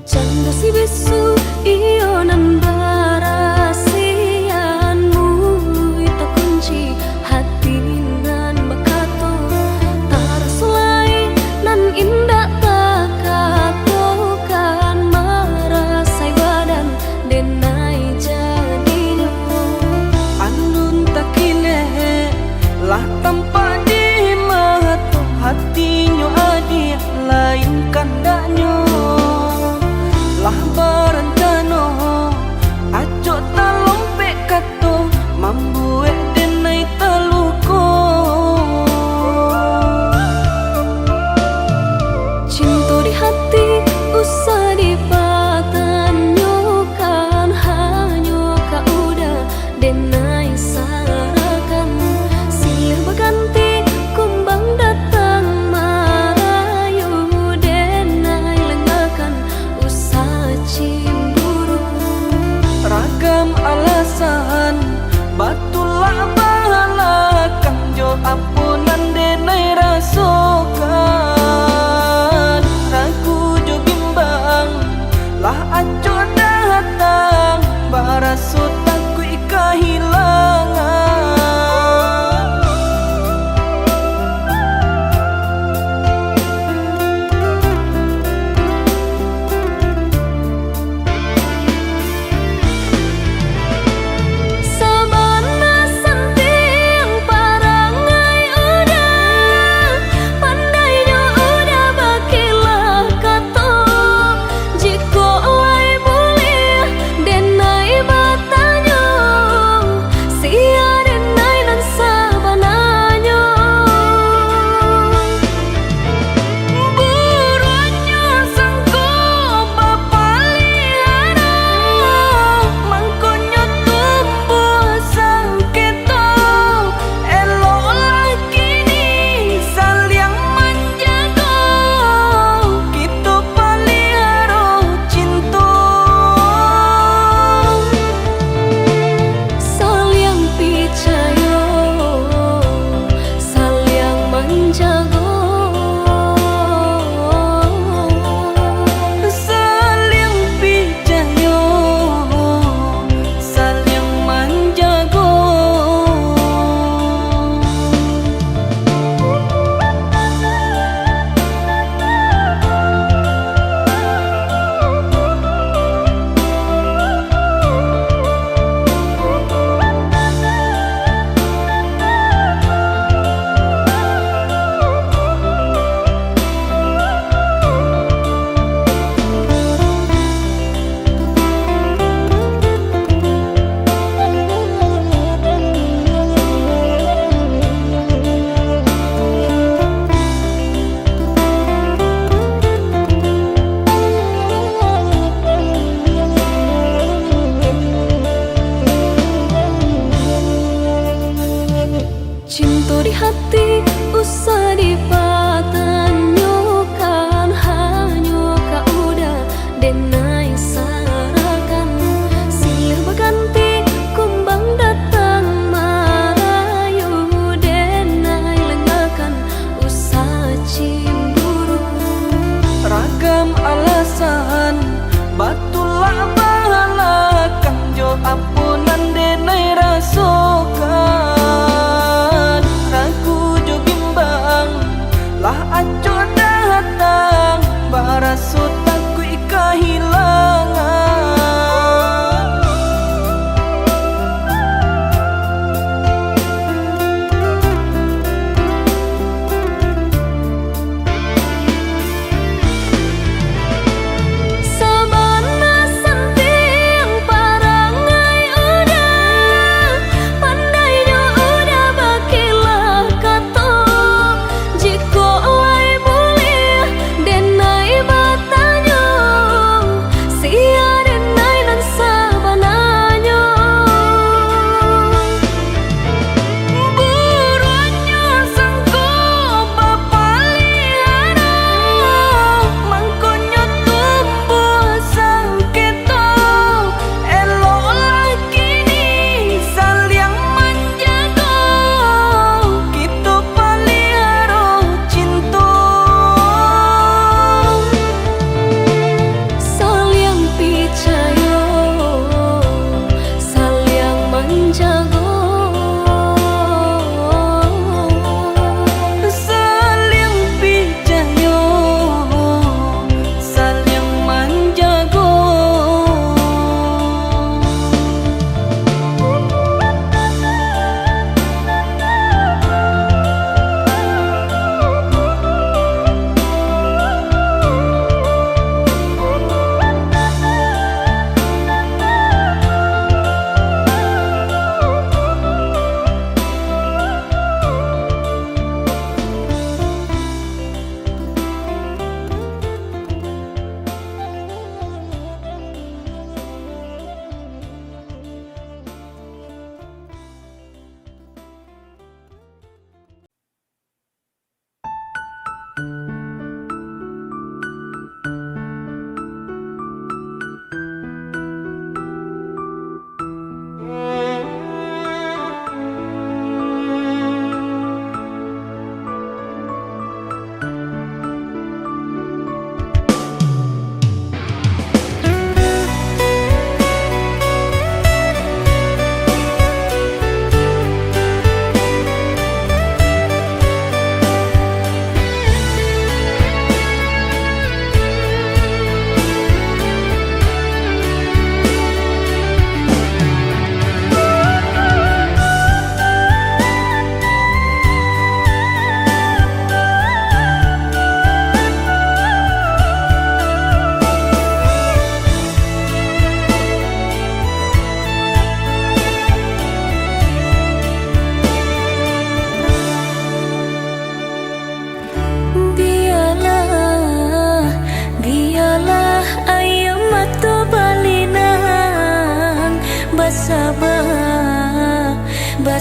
Canda si bisu iyo nan barasianmu ita kunci hati nan bakato tarasulai nan indah takato kan marasai badan denai jadinya andun takine lah tanpa di mata hatinya adi lain kandaknya lah berencana aco talompe kato mambuek denai teluko cinta di hati usah dipatanyokan hanya kau udah denai sarakan silih berganti kumbang datang marayu denai lengakan usah cemburu ragam alasan batulah balakan jo ampunan denai rasokan ragu jo bimbang lah aco datang baraso takui kehilangan sabana santiang parangai udah pandainya udah bakilah kato jiko lai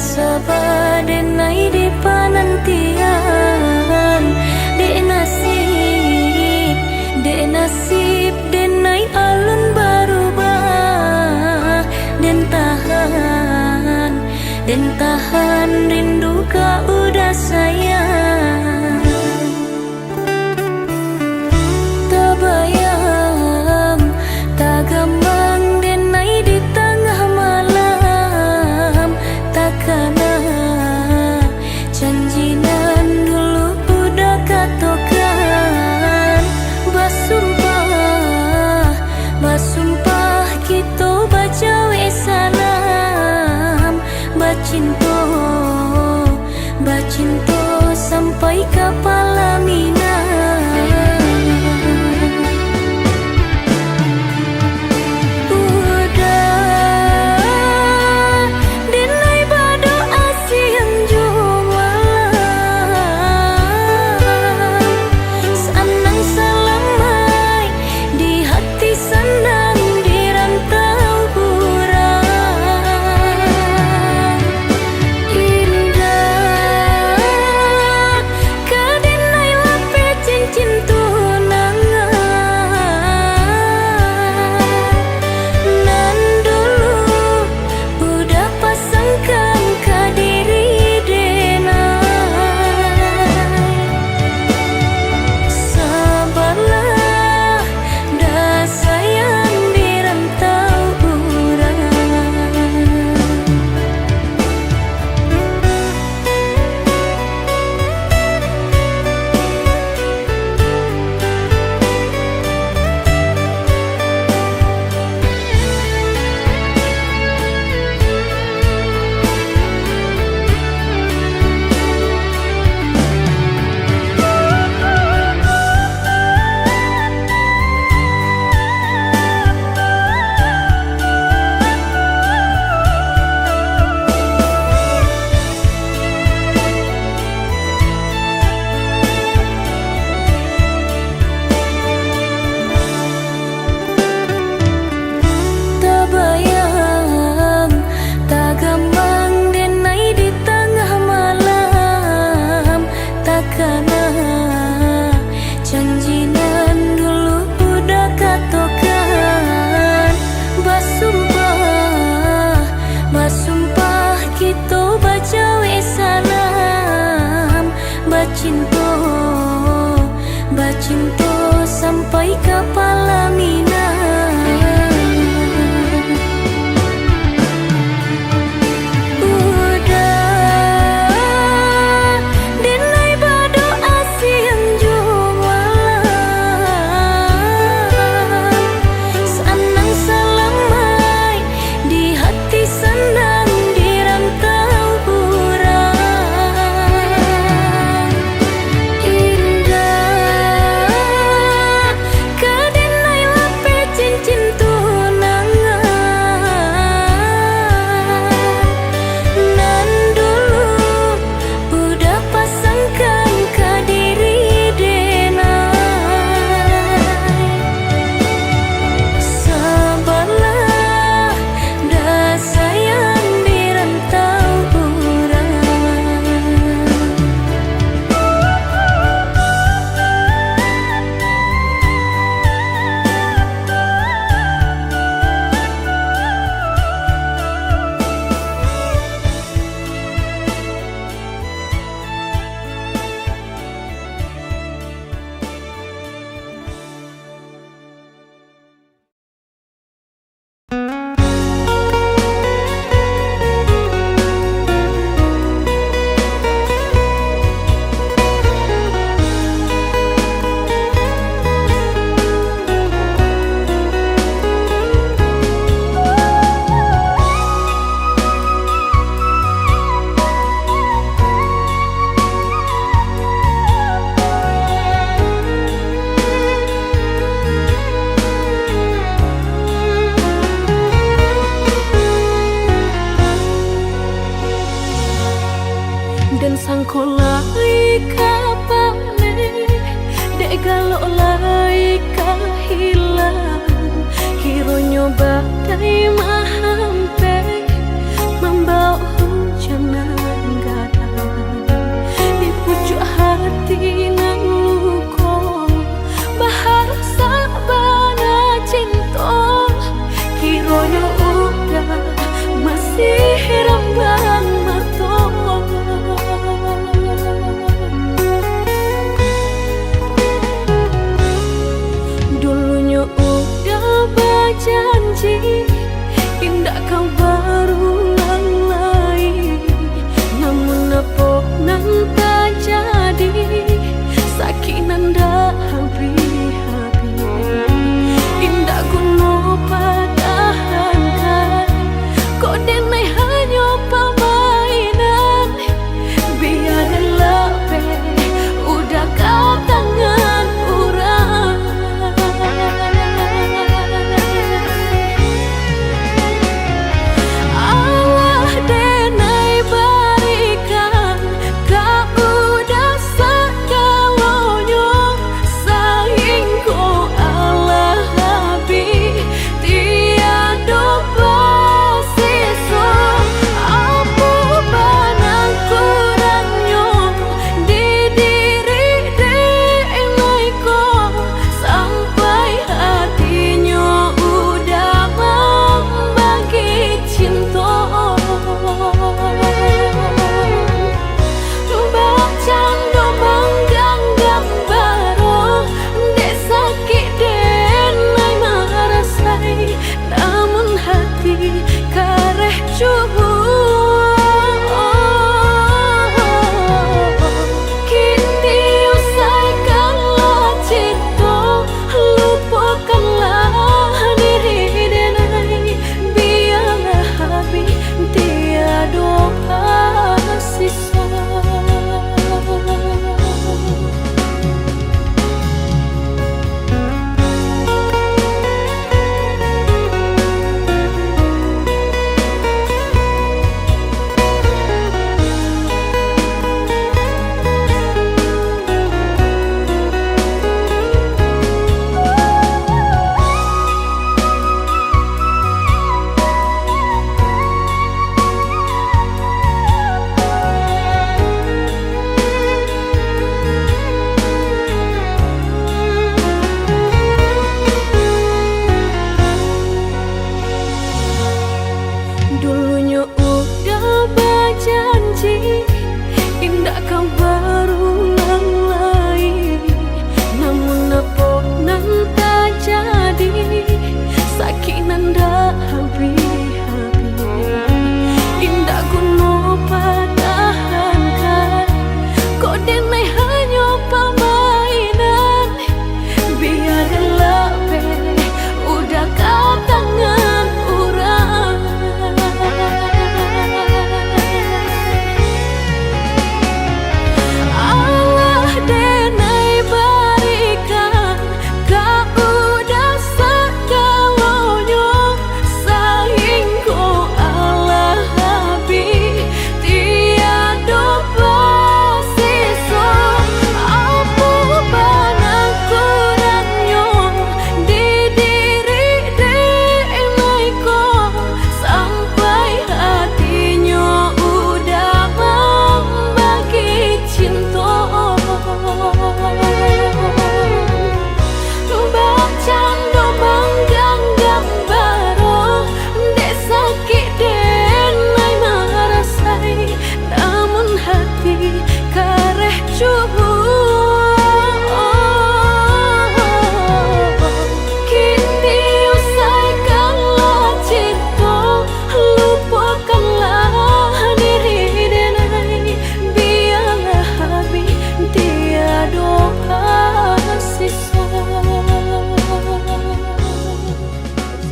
sabar denai di panantian. Dek nasib denai alun berubah. Dan tahan rindu kau udah sayang. Tak bayang, tak gampang denai di tengah malam. Takana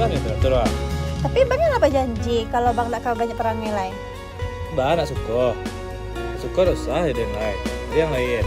kan itu atur lah. Tapi bang apa janji kalau bang nak kau banyak perangai lain? Bah nak suka dosa ada yang lain. Ada yang lain.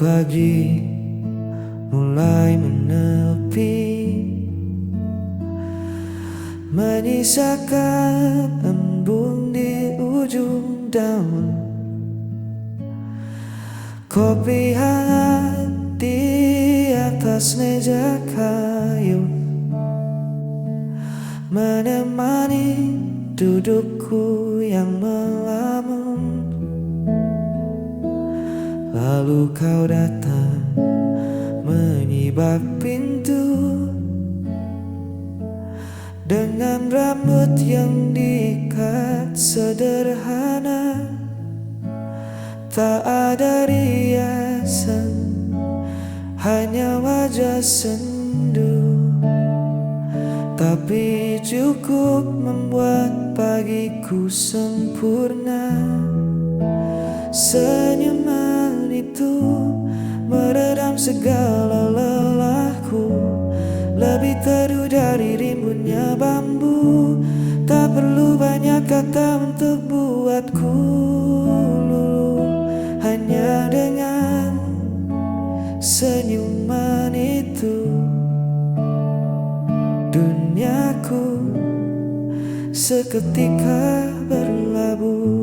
pagi mulai menepi, menyisakan embun di ujung daun. Kopi hangat di atas meja kayu menemani dudukku yang melamun. Lalu kau datang menyibak pintu dengan rambut yang diikat sederhana, tak ada riasan, hanya wajah sendu, tapi cukup membuat pagiku sempurna. Senyuman itu meredam segala lelahku, lebih teduh dari rimbunnya bambu. Tak perlu banyak kata untuk buatku luluh, hanya dengan senyuman itu duniaku seketika berlabuh.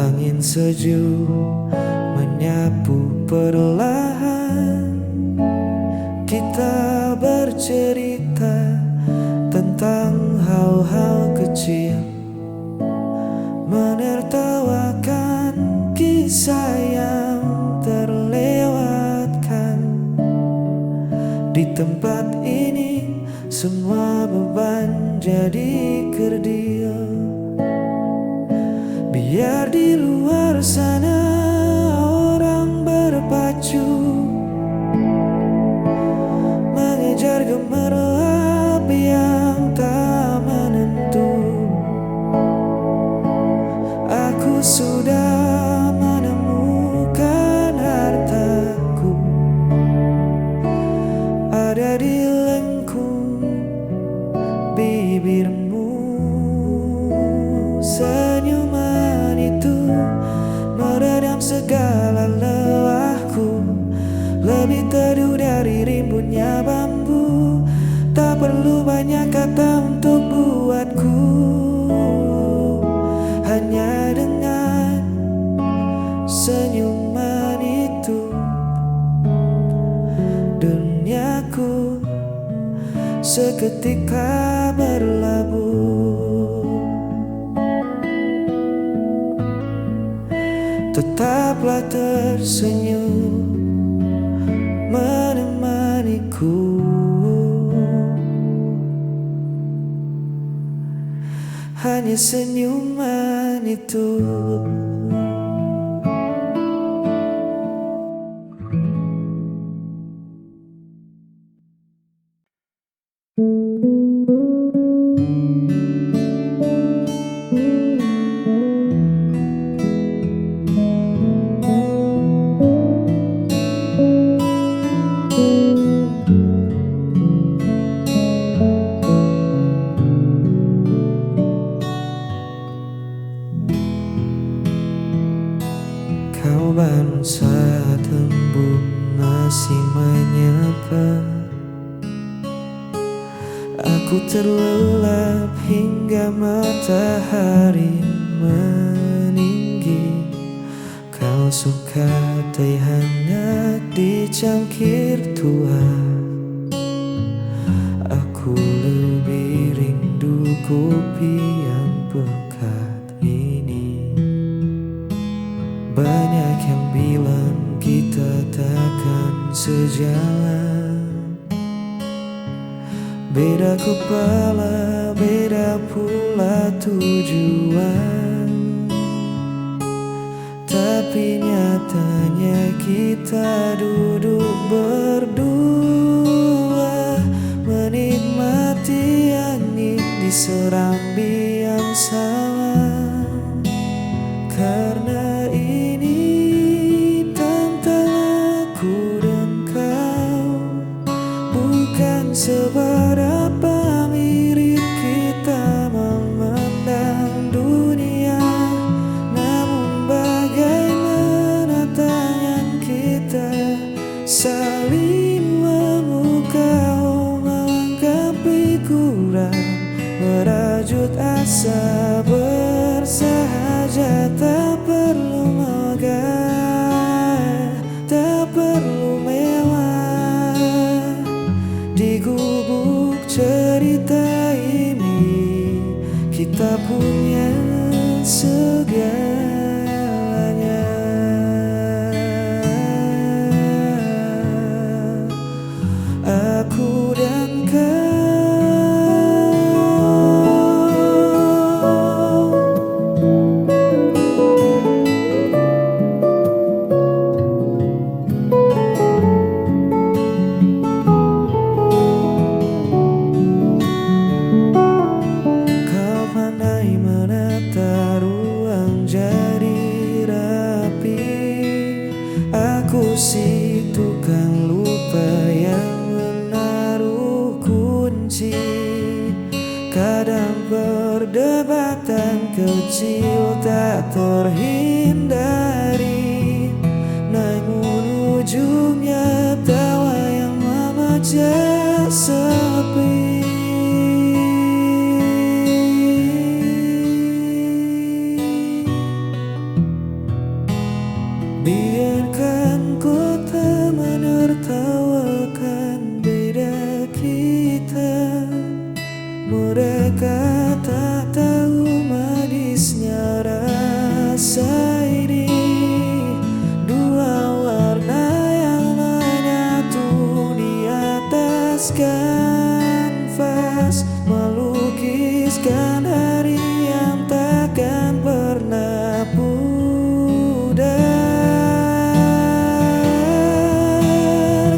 Angin sejuk menyapu perlahan, kita bercerita tentang hal-hal kecil, menertawakan kisah yang terlewatkan. Di tempat ini semua beban jadi kerdil. Biar di luar sana orang berpacu mengejar gemerlap yang tak menentu. Aku sudah menemukan hartaku, ada di lengkung bibirmu. Senyuman itu meredam segala lelahku, lebih teduh dari rimbunnya bambu. Tak perlu banyak kata untuk buatku, hanya dengan senyuman itu duniaku seketika berlabuh. Tetaplah tersenyum menemaniku, hanya senyuman itu. Kau baru saat embun masih menyapa, aku terlelap hingga matahari meninggi. Kau suka teh hangat di cangkir tua, aku lebih rindu kopi yang pekat ini. Banyak yang bilang kita takkan sejalan, beda kepala, beda pula tujuan. Tapi nyatanya kita duduk berdua, menikmati angin di serambi yang sama. Karena ini tentang aku dan kau, bukan seberapa mirip kita memandang dunia. sabar saja, tak perlu megah, tak perlu mewah. Di gubuk cerita ini kita punya segalanya. Aku dan kau. Kau pandai menata ruang jadi rapi. Aku si tukang lupa yang menaruh kunci. Kadang perdebatan kecil tak terhindari, namun ujungnya tawa yang memecah sepi. Biarkan kota menertawakan beda kita. Mereka tak tahu manisnya rasa ini. Dua warna yang menyatu di atas kanvas, melukiskan hari yang takkan pernah pudar.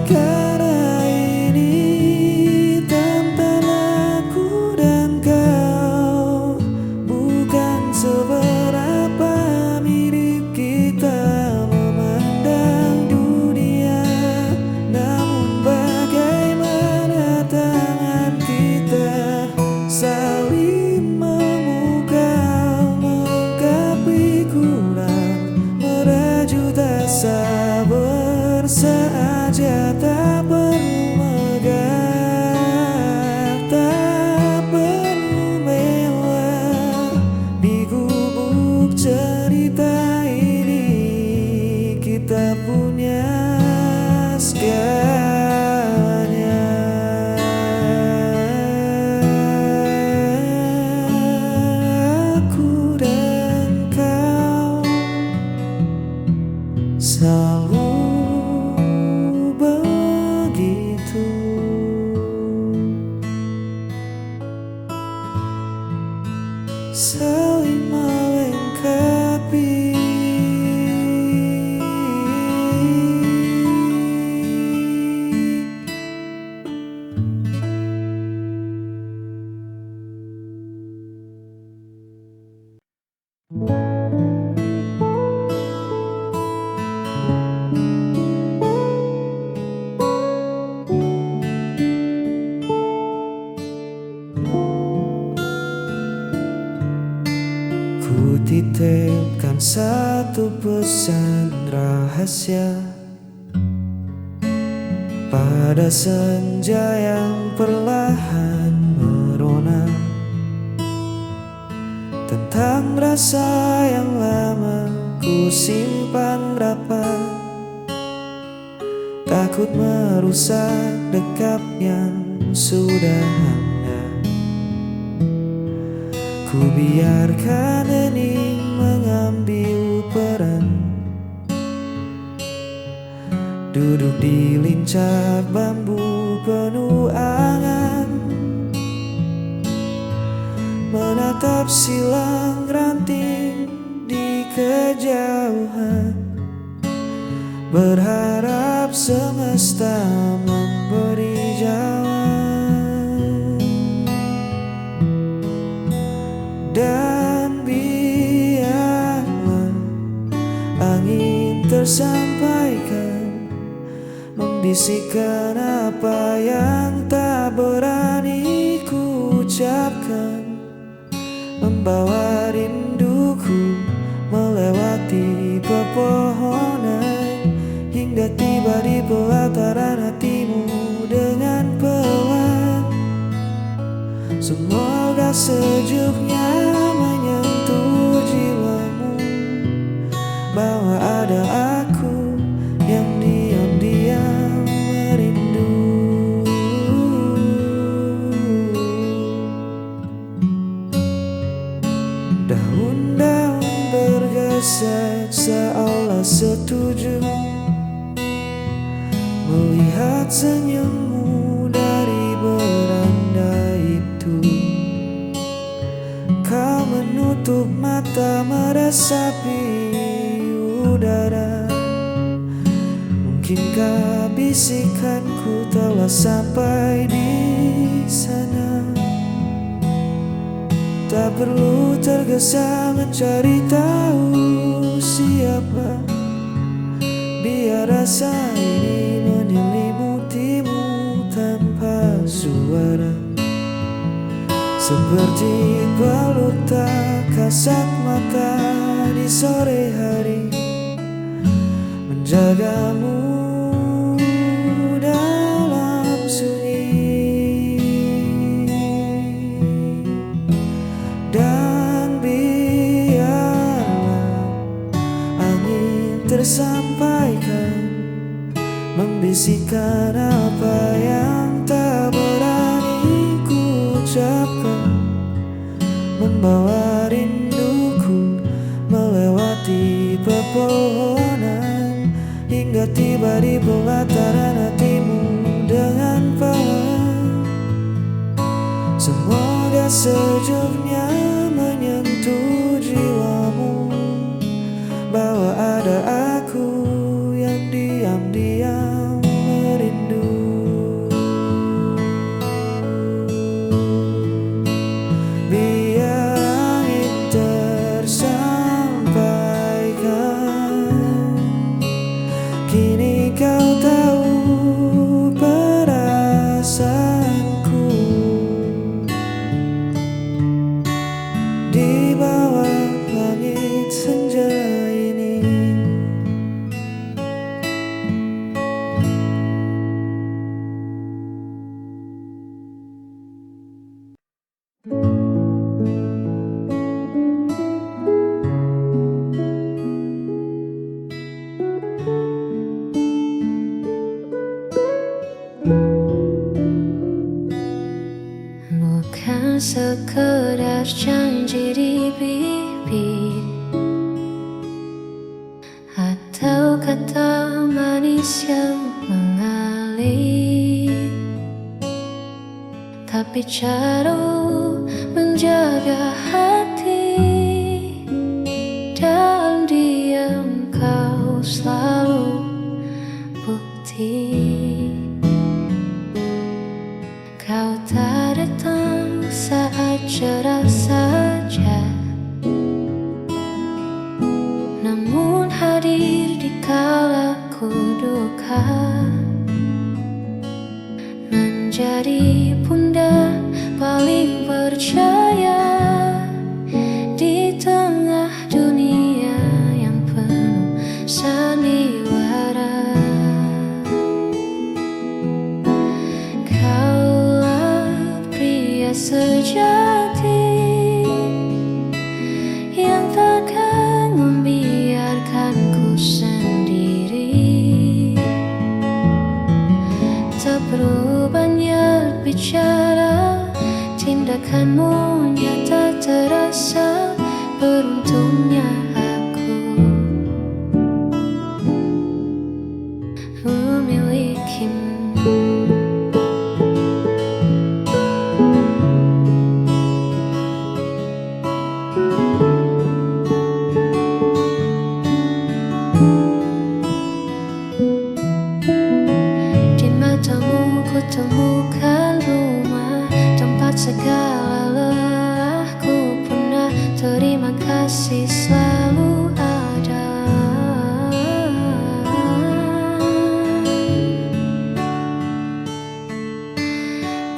Karena ini tantangan aku dan kau, bukan seberapa mirip kita memandang dunia, namun bagaimana tangan kita saling memukau, melengkapi kurang merajut asa bersaja. Tak perlu megah, tak perlu mewah. Di gubuk cerita ini kita punya segalanya. Aku dan kau selalu begitu, saling melengkapi. Ku titipkan satu pesan rahasia pada senja yang perlahan merona, tentang rasa yang lama ku simpan rapat, takut merusak dekat yang sudah ada. Ku biarkan hening mengambil peran, duduk di lincah bambu penuh angan, menatap silang ranting di kejauhan, berharap semesta memberi jawaban. Dan biarlah angin tersampaikan, membisikkan apa yang tak berani ku ucapkan, membawa rinduku melewati pepohonan, hingga tiba di pelataran hatimu dengan pelan. Semoga sejuknya lihat senyummu dari beranda itu. Kau menutup mata meresapi udara. Mungkinkah bisikanku telah sampai di sana? Tak perlu tergesa mencari tahu siapa. Biar rasa ini menyelimutimu tanpa suara. Seperti pelutak kasat mata di sore hari, menjagamu dalam sunyi. Dan biarlah angin tersampaikan, membisikkan apa yang tak berani ku ucapkan, membawa rinduku melewati pepohonan, hingga tiba di pelataran hatimu dengan pelan. Semoga sejuknya menyentuh jiwamu, bahwa ada aku yang diam-diam merindu. Biar angin tersampaikan, kini kau tahu perasaanku. Di bawah langit senja ini, bukan sekedar janji di bibir atau kata manis yang mengalir, tapi cara menjaga hati. Dalam diam kau selalu bukti. Kau tak datang saat cerah saja, namun hadir di kala ku duka, menjadi bunda paling percaya di tengah dunia yang penuh sandiwara. Sejati yang takkan membiarkanku sendiri. Tak perlu banyak bicara, tindakanmu nyata terasa. Beruntungnya aku memilikimu. Temukan rumah tempat segala lelahku pernah. Terima kasih selalu ada.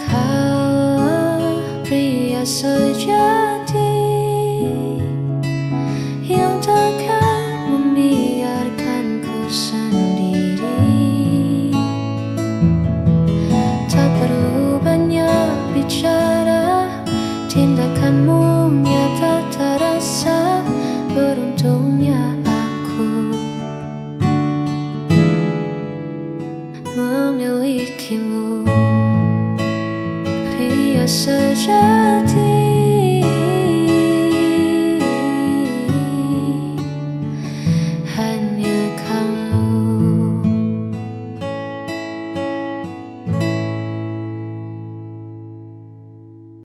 Kau pria sejati yang takkan membiarkanku sendiri. Bicara, tindakanmu nyata terasa. Beruntungnya aku memilikimu, pria sejati